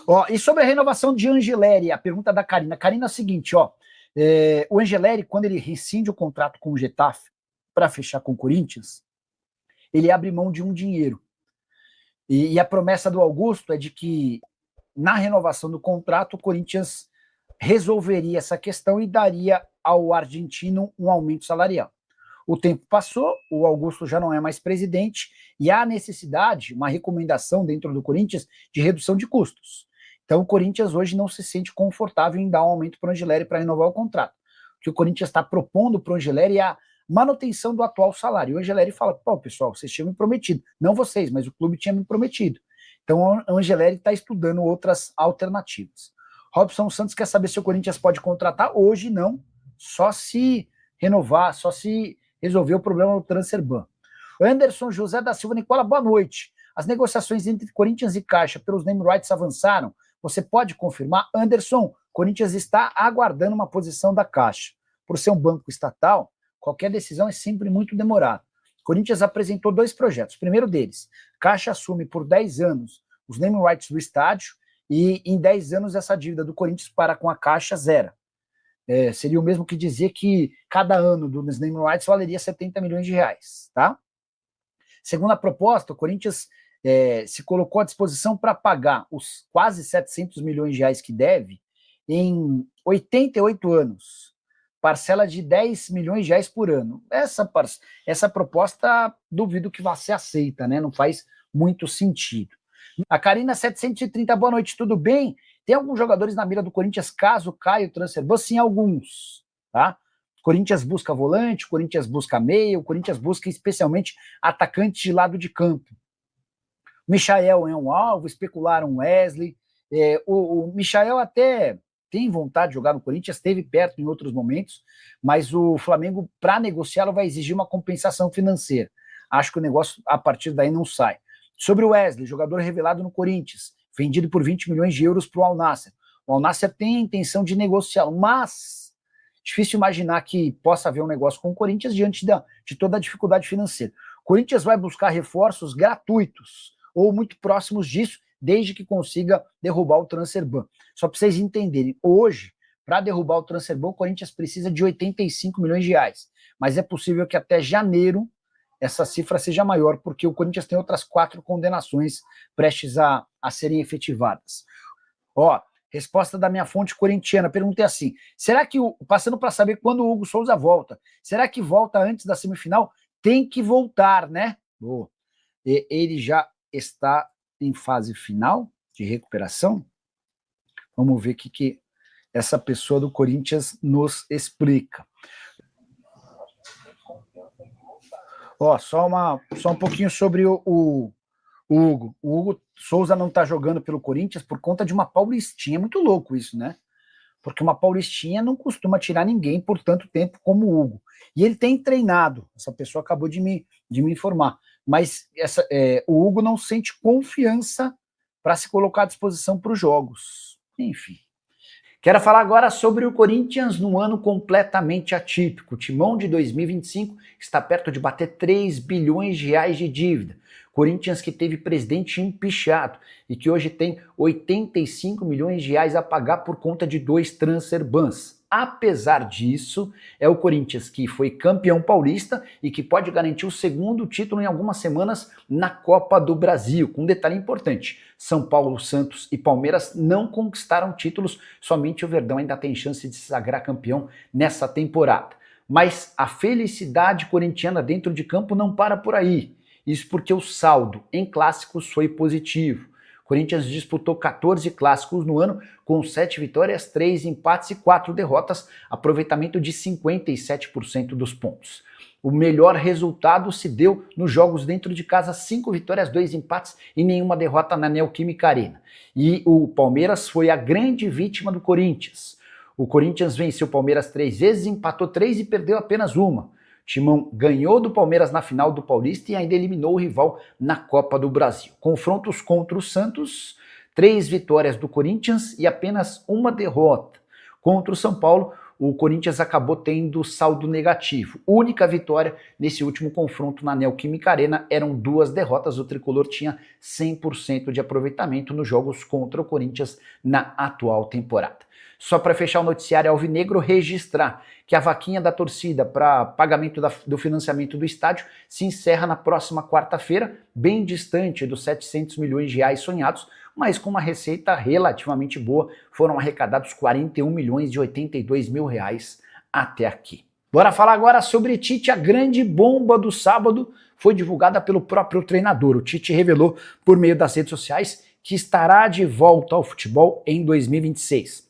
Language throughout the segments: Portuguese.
Ó, e sobre a renovação de Angeleri, a pergunta da Karina. Karina é a seguinte, ó. O Angeleri, quando ele rescinde o contrato com o Getafe para fechar com o Corinthians, ele abre mão de um dinheiro. E a promessa do Augusto é de que, na renovação do contrato, o Corinthians resolveria essa questão e daria ao argentino um aumento salarial. O tempo passou, o Augusto já não é mais presidente, e há necessidade, uma recomendação dentro do Corinthians, de redução de custos. Então o Corinthians hoje não se sente confortável em dar um aumento para o Angeleri para renovar o contrato. O que o Corinthians está propondo para o Angeleri é a manutenção do atual salário. E o Angeleri fala, pô, pessoal, vocês tinham me prometido. Não vocês, mas o clube tinha me prometido. Então o Angeleri está estudando outras alternativas. Robson Santos quer saber se o Corinthians pode contratar. Hoje não, só se renovar, só se resolver o problema do transfer ban. Anderson José da Silva Nicola, boa noite. As negociações entre Corinthians e Caixa pelos name rights avançaram? Você pode confirmar? Anderson, Corinthians está aguardando uma posição da Caixa. Por ser um banco estatal, qualquer decisão é sempre muito demorada. Corinthians apresentou 2 projetos. O primeiro deles, Caixa assume por 10 anos os name rights do estádio e em 10 anos essa dívida do Corinthians para com a Caixa zera. Seria o mesmo que dizer que cada ano dos name rights valeria 70 milhões de reais, tá? Segundo a proposta, o Corinthians se colocou à disposição para pagar os quase 700 milhões de reais que deve em 88 anos, parcela de 10 milhões de reais por ano. Essa proposta, duvido que vá ser aceita, né? Não faz muito sentido. A Karina 730, boa noite, tudo bem? Tem alguns jogadores na mira do Corinthians caso caia o transfer ban? Sim, alguns, tá? O Corinthians busca volante, o Corinthians busca meia, o Corinthians busca especialmente atacantes de lado de campo. O Michael é um alvo, especularam Wesley. O Michael até tem vontade de jogar no Corinthians, esteve perto em outros momentos, mas o Flamengo, para negociá-lo, vai exigir uma compensação financeira. Acho que o negócio, a partir daí, não sai. Sobre o Wesley, jogador revelado no Corinthians, vendido por 20 milhões de euros para o Al Nassr. O Al Nassr tem a intenção de negociá-lo, mas difícil imaginar que possa haver um negócio com o Corinthians diante de toda a dificuldade financeira. O Corinthians vai buscar reforços gratuitos ou muito próximos disso, desde que consiga derrubar o transfer ban. Só para vocês entenderem, hoje, para derrubar o transfer ban, o Corinthians precisa de 85 milhões de reais, mas é possível que até janeiro essa cifra seja maior, porque o Corinthians tem outras 4 condenações prestes a serem efetivadas. Ó, resposta da minha fonte corintiana, perguntei assim, será que, passando para saber quando o Hugo Souza volta, será que volta antes da semifinal? Tem que voltar, né? Oh, ele já está em fase final de recuperação? Vamos ver o que essa pessoa do Corinthians nos explica. Ó, só um pouquinho sobre o Hugo. O Hugo Souza não está jogando pelo Corinthians por conta de uma paulistinha. É muito louco isso, né? Porque uma paulistinha não costuma tirar ninguém por tanto tempo como o Hugo. E ele tem treinado. Essa pessoa acabou de me informar. Mas o Hugo não sente confiança para se colocar à disposição para os jogos. Enfim. Quero falar agora sobre o Corinthians num ano completamente atípico. O Timão de 2025 está perto de bater 3 bilhões de reais de dívida. Corinthians que teve presidente empichado e que hoje tem 85 milhões de reais a pagar por conta de 2 transfer bans. Apesar disso, é o Corinthians que foi campeão paulista e que pode garantir o 2º título em algumas semanas na Copa do Brasil. Com um detalhe importante, São Paulo, Santos e Palmeiras não conquistaram títulos, somente o Verdão ainda tem chance de se sagrar campeão nessa temporada. Mas a felicidade corintiana dentro de campo não para por aí. Isso porque o saldo em clássicos foi positivo. O Corinthians disputou 14 clássicos no ano, com 7 vitórias, 3 empates e 4 derrotas, aproveitamento de 57% dos pontos. O melhor resultado se deu nos jogos dentro de casa, 5 vitórias, 2 empates e nenhuma derrota na Neoquímica Arena. E o Palmeiras foi a grande vítima do Corinthians. O Corinthians venceu o Palmeiras 3 vezes, empatou 3 e perdeu apenas uma. Timão ganhou do Palmeiras na final do Paulista e ainda eliminou o rival na Copa do Brasil. Confrontos contra o Santos, 3 vitórias do Corinthians e apenas uma derrota. Contra o São Paulo, o Corinthians acabou tendo saldo negativo. Única vitória nesse último confronto na Neoquímica Arena, eram 2 derrotas, o tricolor tinha 100% de aproveitamento nos jogos contra o Corinthians na atual temporada. Só para fechar o noticiário alvinegro, registrar que a vaquinha da torcida para pagamento do financiamento do estádio se encerra na próxima quarta-feira, bem distante dos 700 milhões de reais sonhados, mas com uma receita relativamente boa, foram arrecadados 41 milhões de 82 mil reais até aqui. Bora falar agora sobre Tite. A grande bomba do sábado foi divulgada pelo próprio treinador. O Tite revelou por meio das redes sociais que estará de volta ao futebol em 2026.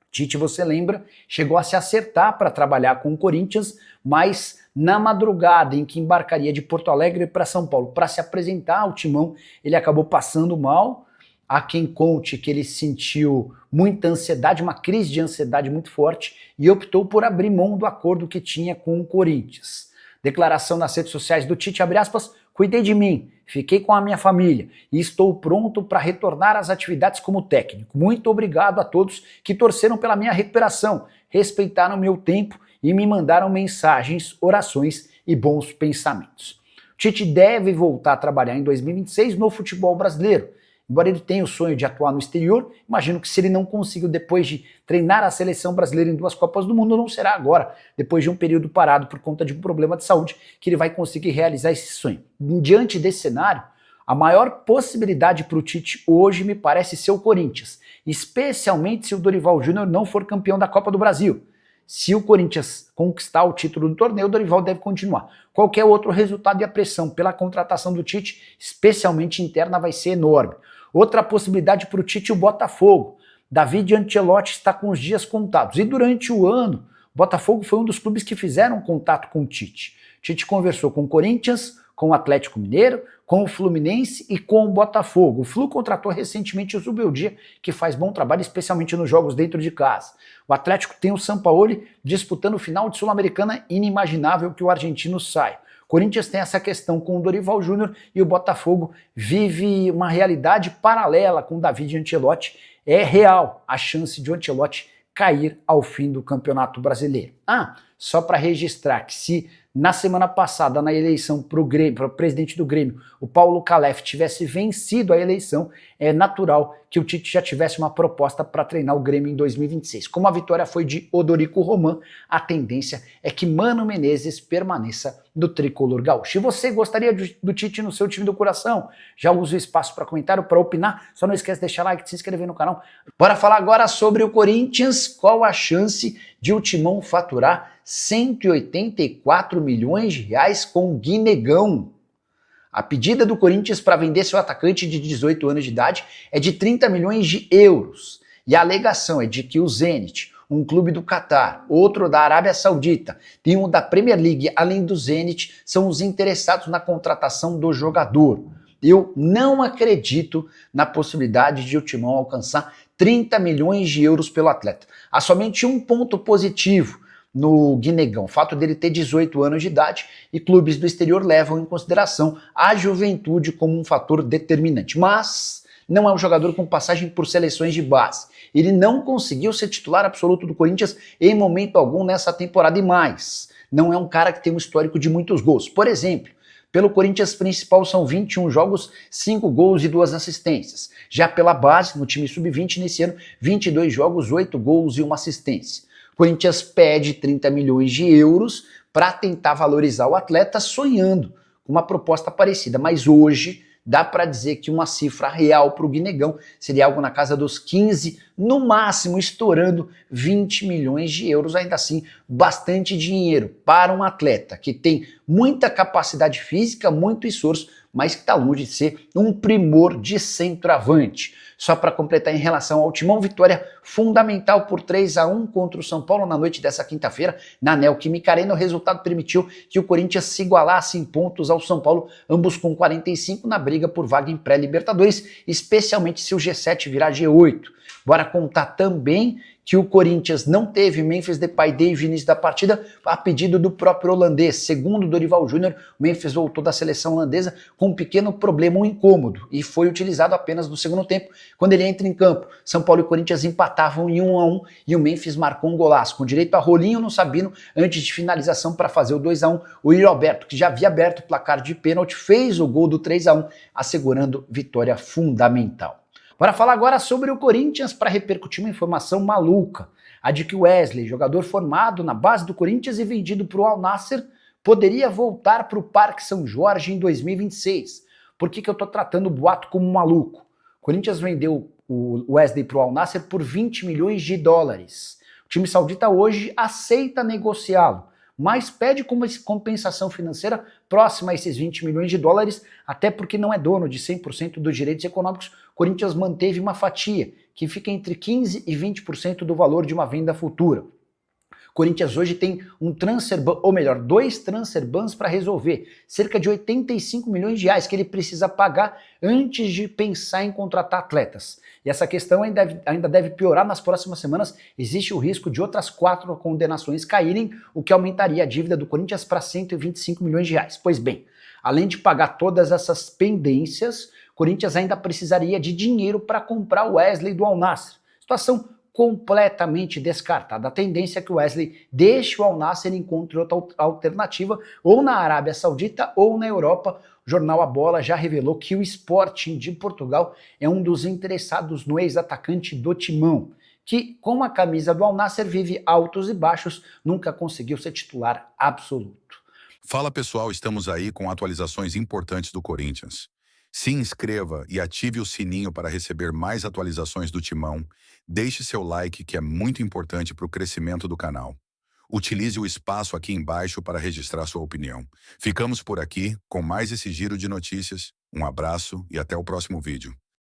Tite, você lembra, chegou a se acertar para trabalhar com o Corinthians, mas na madrugada em que embarcaria de Porto Alegre para São Paulo para se apresentar ao Timão, ele acabou passando mal. Há quem conte que ele sentiu muita ansiedade, uma crise de ansiedade muito forte, e optou por abrir mão do acordo que tinha com o Corinthians. Declaração nas redes sociais do Tite, abre aspas, cuidei de mim, fiquei com a minha família e estou pronto para retornar às atividades como técnico. Muito obrigado a todos que torceram pela minha recuperação, respeitaram meu tempo e me mandaram mensagens, orações e bons pensamentos. O Tite deve voltar a trabalhar em 2026 no futebol brasileiro. Embora ele tenha o sonho de atuar no exterior, imagino que se ele não conseguiu depois de treinar a seleção brasileira em 2 Copas do Mundo, não será agora, depois de um período parado por conta de um problema de saúde, que ele vai conseguir realizar esse sonho. Diante desse cenário, a maior possibilidade para o Tite hoje me parece ser o Corinthians, especialmente se o Dorival Júnior não for campeão da Copa do Brasil. Se o Corinthians conquistar o título do torneio, o Dorival deve continuar. Qualquer outro resultado e a pressão pela contratação do Tite, especialmente interna, vai ser enorme. Outra possibilidade para o Tite, o Botafogo. David Ancelotti está com os dias contados. E durante o ano, o Botafogo foi um dos clubes que fizeram contato com o Tite. O Tite conversou com o Corinthians, com o Atlético Mineiro, com o Fluminense e com o Botafogo. O Flu contratou recentemente o Zubeldia, que faz bom trabalho, especialmente nos jogos dentro de casa. O Atlético tem o Sampaoli disputando o final de Sul-Americana, inimaginável que o argentino saia. O Corinthians tem essa questão com o Dorival Júnior e o Botafogo vive uma realidade paralela com o David Ancelotti. É real a chance de o Ancelotti cair ao fim do Campeonato Brasileiro. Só para registrar que se na semana passada, na eleição para o presidente do Grêmio, o Paulo Calef tivesse vencido a eleição, é natural que o Tite já tivesse uma proposta para treinar o Grêmio em 2026. Como a vitória foi de Odorico Roman, a tendência é que Mano Menezes permaneça no tricolor gaúcho. E você gostaria do Tite no seu time do coração? Já usa o espaço para comentário, para opinar. Só não esquece de deixar like, de se inscrever no canal. Bora falar agora sobre o Corinthians. Qual a chance de o Timão faturar 184 milhões de reais com o Guinegão? A pedida do Corinthians para vender seu atacante de 18 anos de idade é de 30 milhões de euros. E a alegação é de que o Zenit, um clube do Catar, outro da Arábia Saudita, tem um da Premier League, além do Zenit, são os interessados na contratação do jogador. Eu não acredito na possibilidade de o Timão alcançar 30 milhões de euros pelo atleta. Há somente um ponto positivo no Guinegão, o fato dele ter 18 anos de idade, e clubes do exterior levam em consideração a juventude como um fator determinante. Mas não é um jogador com passagem por seleções de base. Ele não conseguiu ser titular absoluto do Corinthians em momento algum nessa temporada, e mais, não é um cara que tem um histórico de muitos gols. Por exemplo, pelo Corinthians principal são 21 jogos, 5 gols e 2 assistências. Já pela base, no time sub-20, nesse ano, 22 jogos, 8 gols e 1 assistência. O Corinthians pede 30 milhões de euros para tentar valorizar o atleta, sonhando com uma proposta parecida. Mas hoje dá para dizer que uma cifra real para o Guinegão seria algo na casa dos 15, no máximo estourando 20 milhões de euros. Ainda assim, bastante dinheiro para um atleta que tem muita capacidade física, muito esforço, mas que está longe de ser um primor de centroavante. Só para completar em relação ao Timão, vitória fundamental por 3-1 contra o São Paulo na noite dessa quinta-feira, na Neoquímica Arena. O resultado permitiu que o Corinthians se igualasse em pontos ao São Paulo, ambos com 45 na briga por vaga em pré-Libertadores, especialmente se o G7 virar G8. Bora contar também que o Corinthians não teve Memphis Depay desde o início da partida, a pedido do próprio holandês. Segundo Dorival Júnior, o Memphis voltou da seleção holandesa com um pequeno problema, um incômodo, e foi utilizado apenas no segundo tempo, quando ele entra em campo. São Paulo e Corinthians empatavam em 1-1 e o Memphis marcou um golaço, com direito a rolinho no Sabino antes de finalização para fazer o 2-1. O Yuri Alberto, que já havia aberto o placar de pênalti, fez o gol do 3-1, assegurando vitória fundamental. Bora falar agora sobre o Corinthians para repercutir uma informação maluca. A de que o Wesley, jogador formado na base do Corinthians e vendido para o Al Nassr, poderia voltar para o Parque São Jorge em 2026. Por que eu estou tratando o boato como maluco? O Corinthians vendeu o Wesley para o Al Nassr por 20 milhões de dólares. O time saudita hoje aceita negociá-lo, mas pede como compensação financeira próxima a esses 20 milhões de dólares, até porque não é dono de 100% dos direitos econômicos. O Corinthians manteve uma fatia, que fica entre 15% e 20% do valor de uma venda futura. O Corinthians hoje tem um transfer ban, ou melhor, 2 transfer bans para resolver, cerca de 85 milhões de reais que ele precisa pagar antes de pensar em contratar atletas. E essa questão ainda deve piorar nas próximas semanas. Existe o risco de outras 4 condenações caírem, o que aumentaria a dívida do Corinthians para 125 milhões de reais. Pois bem, além de pagar todas essas pendências, o Corinthians ainda precisaria de dinheiro para comprar o Wesley do Al Nassr. Situação completamente descartada. A tendência é que o Wesley deixe o Al Nassr e encontre outra alternativa, ou na Arábia Saudita ou na Europa. O jornal A Bola já revelou que o Sporting de Portugal é um dos interessados no ex-atacante do Timão, que com a camisa do Al Nassr vive altos e baixos, nunca conseguiu ser titular absoluto. Fala pessoal, estamos aí com atualizações importantes do Corinthians. Se inscreva e ative o sininho para receber mais atualizações do Timão. Deixe seu like, que é muito importante para o crescimento do canal. Utilize o espaço aqui embaixo para registrar sua opinião. Ficamos por aqui com mais esse giro de notícias. Um abraço e até o próximo vídeo.